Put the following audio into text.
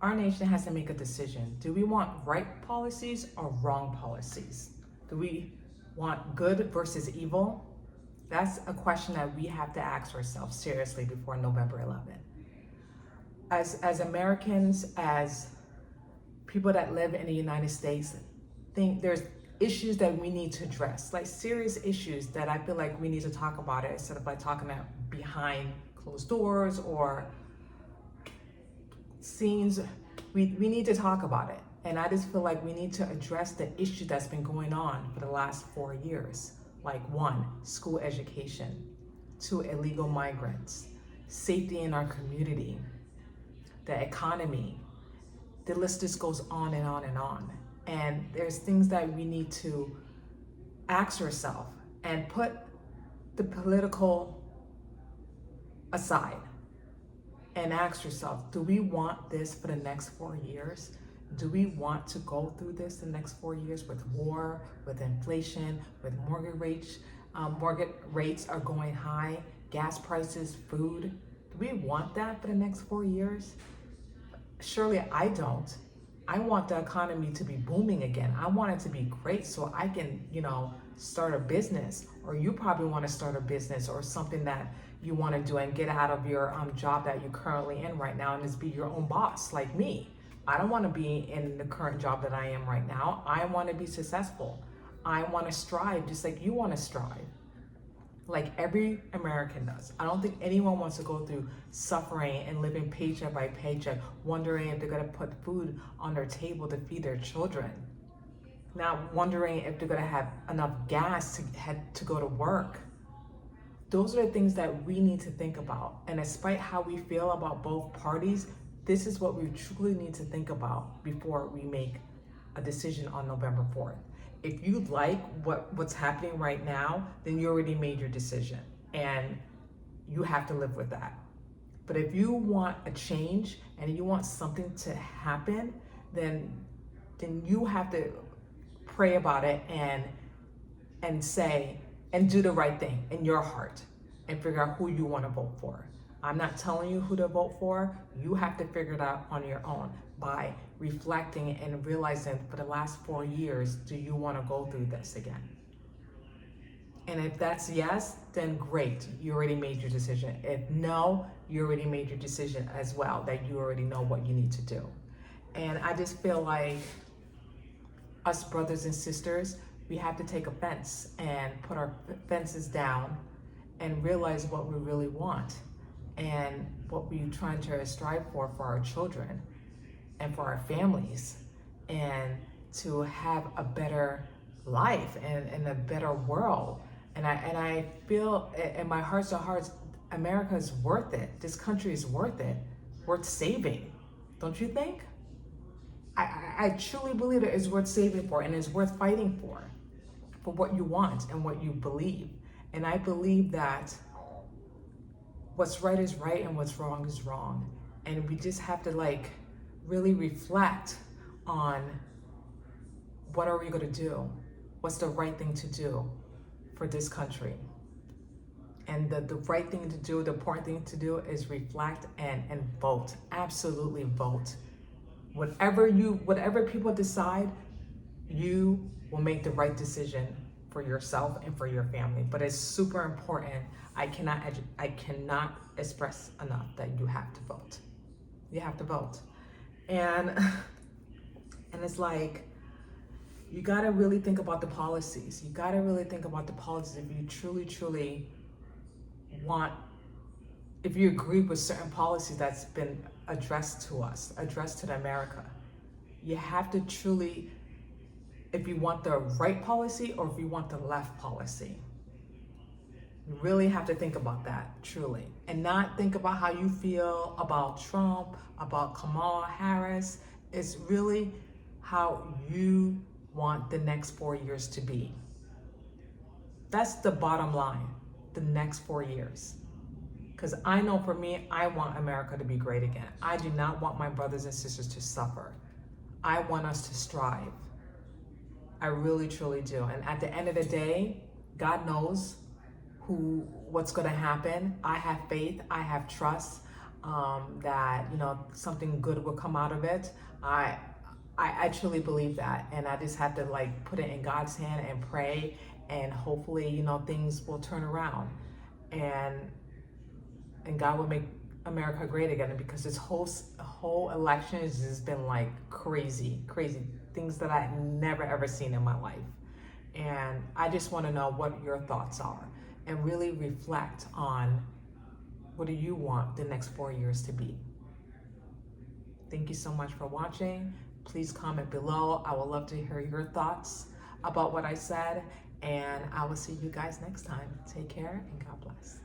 our nation has to make a decision. Do we want right policies or wrong policies? Do we want good versus evil? That's a question that we have to ask ourselves seriously before November 11th. As Americans, as people that live in the United States, think there's issues that we need to address, like serious issues that I feel like we need to talk about it instead of like talking about behind closed doors or scenes. We need to talk about it. And I just feel like we need to address the issue that's been going on for the last 4 years. Like 1, school education, 2, illegal migrants, safety in our community, the economy. The list just goes on and on and on. And there's things that we need to ask ourselves and put the political aside and ask yourself, do we want this for the next 4 years? Do we want to go through this the next 4 years with war, with inflation, with mortgage rates are going high, gas prices, food? Do we want that for the next 4 years? Surely I don't. I want the economy to be booming again. I want it to be great so I can, start a business, or you probably want to start a business or something that you want to do and get out of your job that you're currently in right now and just be your own boss like me. I don't want to be in the current job that I am right now. I want to be successful. I want to strive just like you want to strive. Like every American does. I don't think anyone wants to go through suffering and living paycheck by paycheck, wondering if they're going to put food on their table to feed their children. Not wondering if they're going to have enough gas to go to work. Those are the things that we need to think about. And despite how we feel about both parties, this is what we truly need to think about before we make a decision on November 4th. If you like what's happening right now, then you already made your decision and you have to live with that. But if you want a change and you want something to happen, then you have to pray about it and say and do the right thing in your heart and figure out who you want to vote for. I'm not telling you who to vote for. You have to figure it out on your own by reflecting and realizing for the last 4 years, do you want to go through this again? And if that's yes, then great, you already made your decision. If no, you already made your decision as well, that you already know what you need to do. And I just feel like us brothers and sisters, we have to take offense and put our fences down and realize what we really want and what we're trying to strive for our children and for our families, and to have a better life and a better world. And I feel in my heart to hearts, America is worth it. This country is worth it, worth saving. Don't you think? I truly believe it is worth saving for and is worth fighting for what you want and what you believe. And I believe that what's right is right and what's wrong is wrong. And we just have to really reflect on what are we going to do? What's the right thing to do for this country? And the right thing to do, the important thing to do is reflect and vote. Absolutely vote. Whatever people decide, you will make the right decision for yourself and for your family. But it's super important. I cannot express enough that you have to vote. You have to vote. And it's like, you gotta really think about the policies. You gotta really think about the policies if you truly want, if you agree with certain policies that's been addressed to us, addressed to America. You have to truly, if you want the right policy or if you want the left policy. You really have to think about that, truly. And not think about how you feel about Trump, about Kamala Harris. It's really how you want the next 4 years to be. That's the bottom line, the next 4 years. Because I know for me, I want America to be great again. I do not want my brothers and sisters to suffer. I want us to strive. I really, truly do. And at the end of the day, God knows what's going to happen. I have faith. I have trust. that something good will come out of it. I truly believe that, and I just have to like put it in God's hand and pray, and hopefully things will turn around, and God will make America great again, because this whole election has just been like crazy, crazy things that I never ever seen in my life. And I just want to know what your thoughts are, and really reflect on what do you want the next 4 years to be. Thank you so much for watching. Please comment below. I would love to hear your thoughts about what I said, and I will see you guys next time. Take care and God bless.